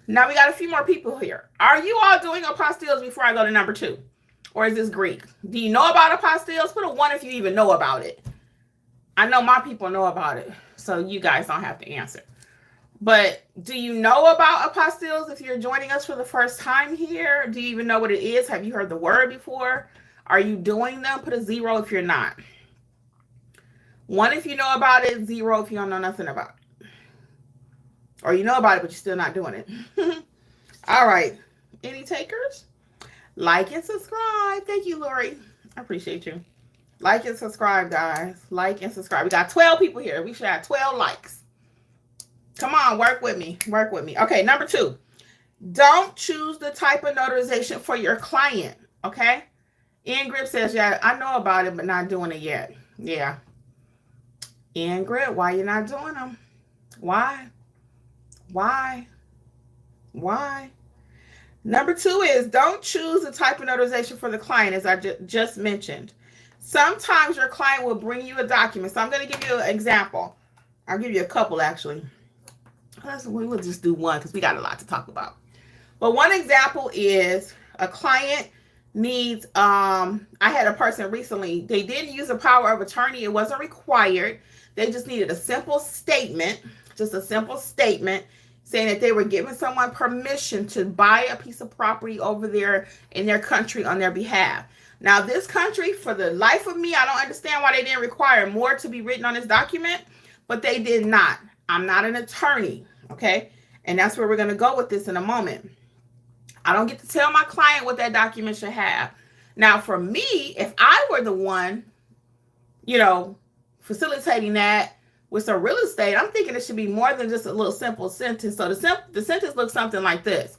Now we got a few more people here. Are you all doing apostilles before I go to number 2? Or is this Greek? Do you know about apostilles? Put a 1 if you even know about it. I know my people know about it, so you guys don't have to answer. But do you know about apostilles if you're joining us for the first time here? Do you even know what it is? Have you heard the word before? Are you doing them? Put a 0 if you're not. 1 if you know about it, 0 if you don't know nothing about it. Or you know about it, but you're still not doing it. All right. Any takers? Like and subscribe. Thank you, Lori. I appreciate you. Like and subscribe, guys. Like and subscribe. We got 12 people here. We should have 12 likes. Come on, work with me. Work with me. Okay, number 2. Don't choose the type of notarization for your client. Okay? Ingrid says, yeah, I know about it, but not doing it yet. Yeah. Ingrid, why you not doing them? Why? Why? Number 2 is don't choose the type of notarization for the client, as I just mentioned. Sometimes your client will bring you a document. So I'm going to give you an example. I'll give you a couple, actually. We'll just do one because we got a lot to talk about. But one example is a client needs, I had a person recently, they didn't use a power of attorney. It wasn't required. They just needed a simple statement, just a simple statement saying that they were giving someone permission to buy a piece of property over there in their country on their behalf. Now, this country, for the life of me, I don't understand why they didn't require more to be written on this document, but they did not. I'm not an attorney, okay? And that's where we're going to go with this in a moment. I don't get to tell my client what that document should have. Now, for me, if I were the one, facilitating that with some real estate, I'm thinking it should be more than just a little simple sentence. So the sentence looks something like this.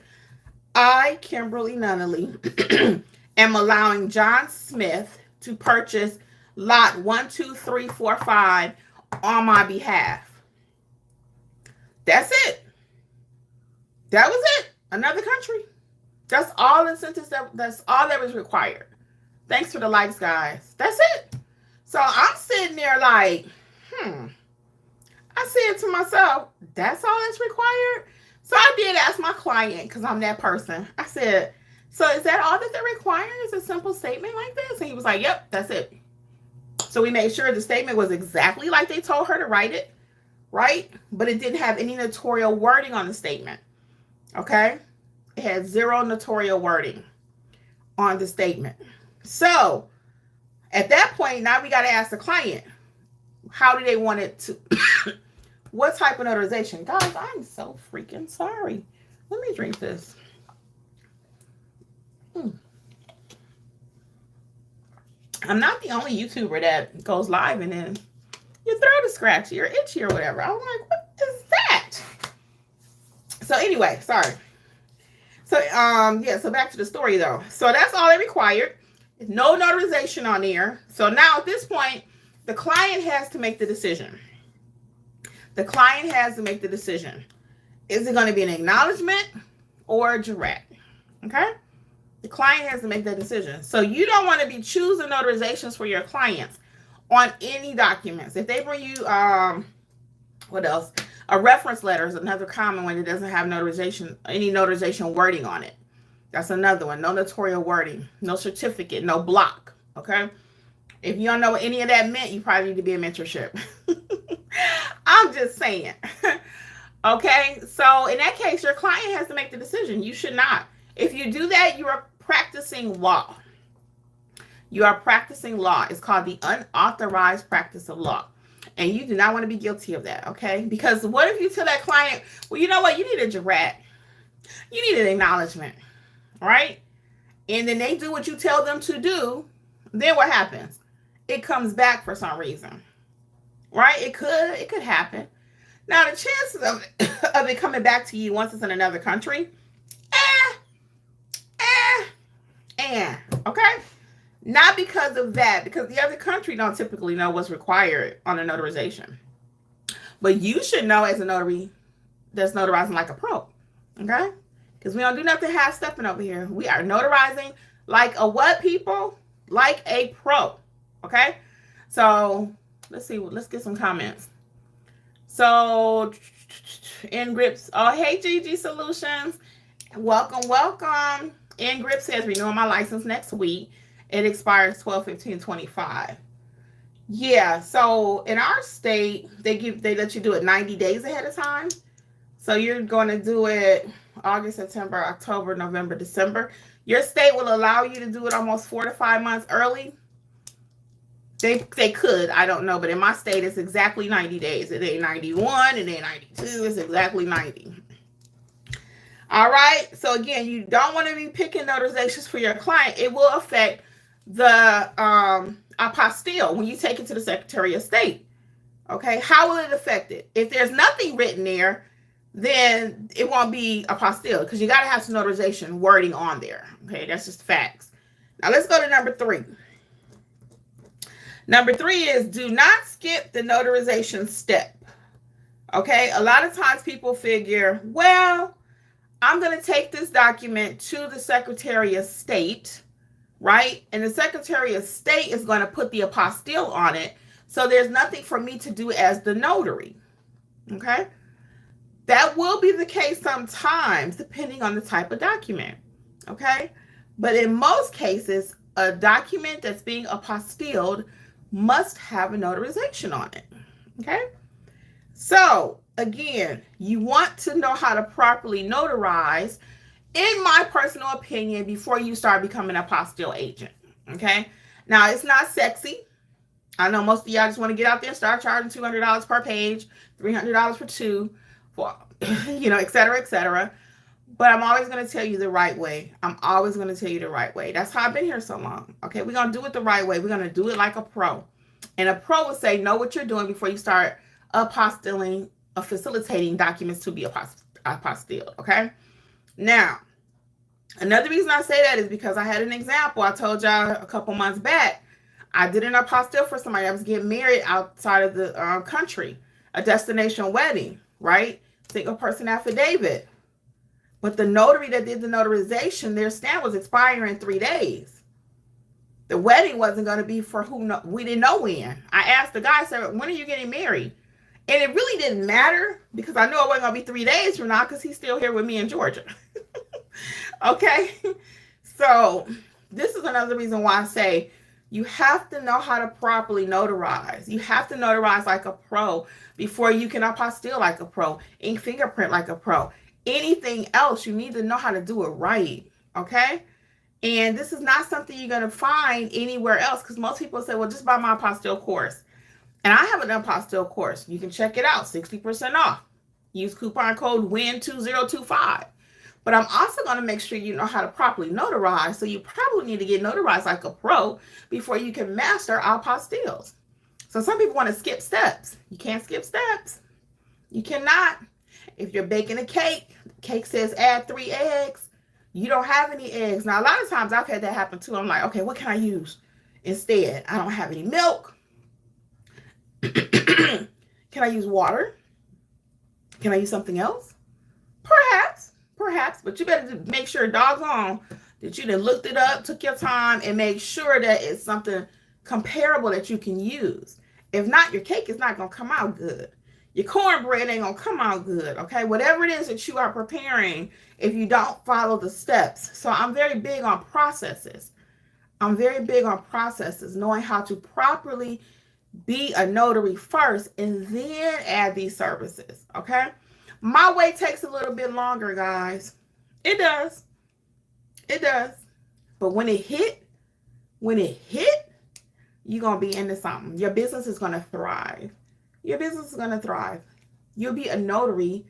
I, Kimberly Nunnally, am allowing John Smith to purchase lot 1, 2, 3, 4, 5 on my behalf. That's it. That was it. Another country. That's all the sentence that's all that was required. Thanks for the likes, guys. That's it. So I'm sitting there like, I said to myself, that's all that's required? So I did ask my client, because I'm that person. I said, so is that all that they're requiring? Is a simple statement like this? And he was like, yep, that's it. So we made sure the statement was exactly like they told her to write it, right? But it didn't have any notarial wording on the statement, okay? It had 0 notarial wording on the statement. So at that point, now we got to ask the client, how do they want it to, what type of notarization? Guys, I'm so freaking sorry. Let me drink this. I'm not the only YouTuber that goes live and then your throat is scratchy or itchy or whatever. I'm like, what is that? So anyway, sorry. So, so back to the story though. So that's all they required. No notarization on there. So now at this point, the client has to make the decision. The client has to make the decision. Is it going to be an acknowledgement or a jurat? Okay? The client has to make that decision. So you don't want to be choosing notarizations for your clients on any documents. If they bring you, what else? A reference letter is another common one that doesn't have notarization, any notarization wording on it. That's another one. No notarial wording, no certificate, no block. Okay? If you don't know what any of that meant, you probably need to be in mentorship. I'm just saying. Okay? So in that case, your client has to make the decision. You should not. If you do that, you are practicing law. You are practicing law. It's called the unauthorized practice of law. And you do not want to be guilty of that, okay? Because what if you tell that client, well, you know what? You need a jurat. You need an acknowledgement, right? And then they do what you tell them to do. Then what happens? It comes back for some reason, right? It could happen. Now, the chances of it coming back to you once it's in another country, okay? Not because of that, because the other country don't typically know what's required on a notarization. But you should know as a notary that's notarizing like a pro, okay? Because we don't do nothing half-stepping over here. We are notarizing Like a what, people? Like a pro. Okay? So let's see. Let's get some comments. So in grips. Oh, hey, GG Solutions. Welcome, welcome. In grip says renewing my license next week. It expires 12/15/25. Yeah, so in our state, they let you do it 90 days ahead of time. So you're going to do it August, September, October, November, December. Your state will allow you to do it almost 4 to 5 months early. They could, I don't know, but in my state, it's exactly 90 days. It ain't 91, it ain't 92, it's exactly 90. All right, so again, you don't want to be picking notarizations for your client. It will affect the apostille when you take it to the Secretary of State. Okay, how will it affect it? If there's nothing written there, then it won't be apostille because you got to have some notarization wording on there. Okay, that's just facts. Now let's go to number 3. Number 3 is do not skip the notarization step. Okay, a lot of times people figure, well, I'm going to take this document to the Secretary of State, right? And the Secretary of State is going to put the apostille on it. So there's nothing for me to do as the notary. Okay? That will be the case sometimes, depending on the type of document. Okay? But in most cases, a document that's being apostilled must have a notarization on it. Okay? So, again, you want to know how to properly notarize, in my personal opinion, before you start becoming an apostille agent. Okay? Now, it's not sexy. I know most of y'all just want to get out there and start charging $200 per page, $300 for 2, for, et cetera, et cetera. But I'm always going to tell you the right way. I'm always going to tell you the right way. That's how I've been here so long. Okay, we're going to do it the right way. We're going to do it like a pro. And a pro would say, know what you're doing before you start apostilling or facilitating documents to be apostilled. Okay? Now, another reason I say that is because I had an example. I told y'all a couple months back, I did an apostille for somebody. I was getting married outside of the country, a destination wedding, right? Single person affidavit. But the notary that did the notarization, their stamp was expiring in 3 days. The wedding wasn't going to be for we didn't know when. I asked the guy, I said, when are you getting married? And it really didn't matter because I knew it wasn't going to be 3 days from now because he's still here with me in Georgia. Okay? So this is another reason why I say you have to know how to properly notarize. You have to notarize like a pro before you can apostille like a pro, ink fingerprint like a pro. Anything else, you need to know how to do it right, okay? And this is not something you're going to find anywhere else because most people say, well, just buy my apostille course. And I have an apostille course. You can check it out, 60% off. Use coupon code WIN2025. But I'm also going to make sure you know how to properly notarize. So you probably need to get notarized like a pro before you can master apostilles. So some people want to skip steps. You can't skip steps. You cannot. If you're baking a cake, the cake says add 3 eggs. You don't have any eggs. Now, a lot of times I've had that happen too. I'm like, okay, what can I use instead? I don't have any milk. Can I use water? Can I use something else? Perhaps, but you better make sure, doggone, that you done looked it up, took your time, and make sure that it's something comparable that you can use. If not, your cake is not going to come out good. Your cornbread ain't going to come out good, okay? Whatever it is that you are preparing, if you don't follow the steps. So I'm very big on processes. Knowing how to properly be a notary first and then add these services, okay? My way takes a little bit longer, guys. It does. But when it hit, you're going to be into something. Your business is going to thrive. You'll be a notary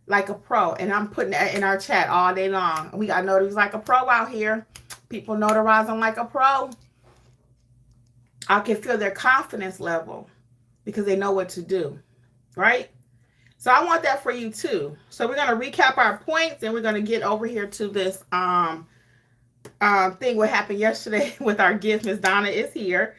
like a pro. And I'm putting that in our chat all day long. We got notaries like a pro out here. People notarizing like a pro. I can feel their confidence level because they know what to do, right? So I want that for you too. So we're going to recap our points and we're going to get over here to this thing what happened yesterday with our gift. Miss Donna is here.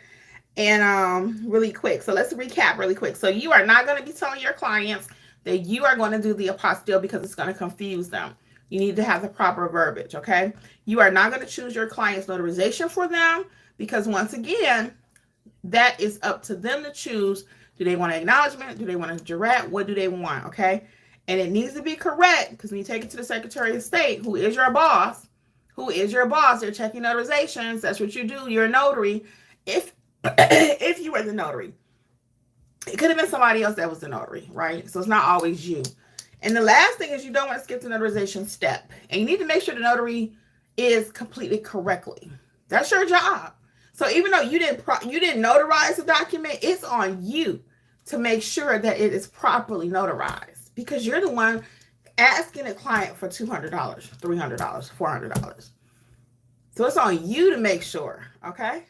And really quick. So let's recap really quick. So you are not going to be telling your clients that you are going to do the apostille because it's going to confuse them. You need to have the proper verbiage, okay? You are not going to choose your client's notarization for them because once again, that is up to them to choose. Do they want an acknowledgement? Do they want a jurat? What do they want, okay? And it needs to be correct because when you take it to the Secretary of State, who is your boss, they're checking notarizations. That's what you do. You're a notary. If you were the notary, it could have been somebody else that was the notary, right? So it's not always you. And the last thing is you don't want to skip the notarization step. And you need to make sure the notary is completed correctly. That's your job. So even though you didn't notarize the document, it's on you to make sure that it is properly notarized because you're the one asking a client for $200, $300, $400. So it's on you to make sure, okay?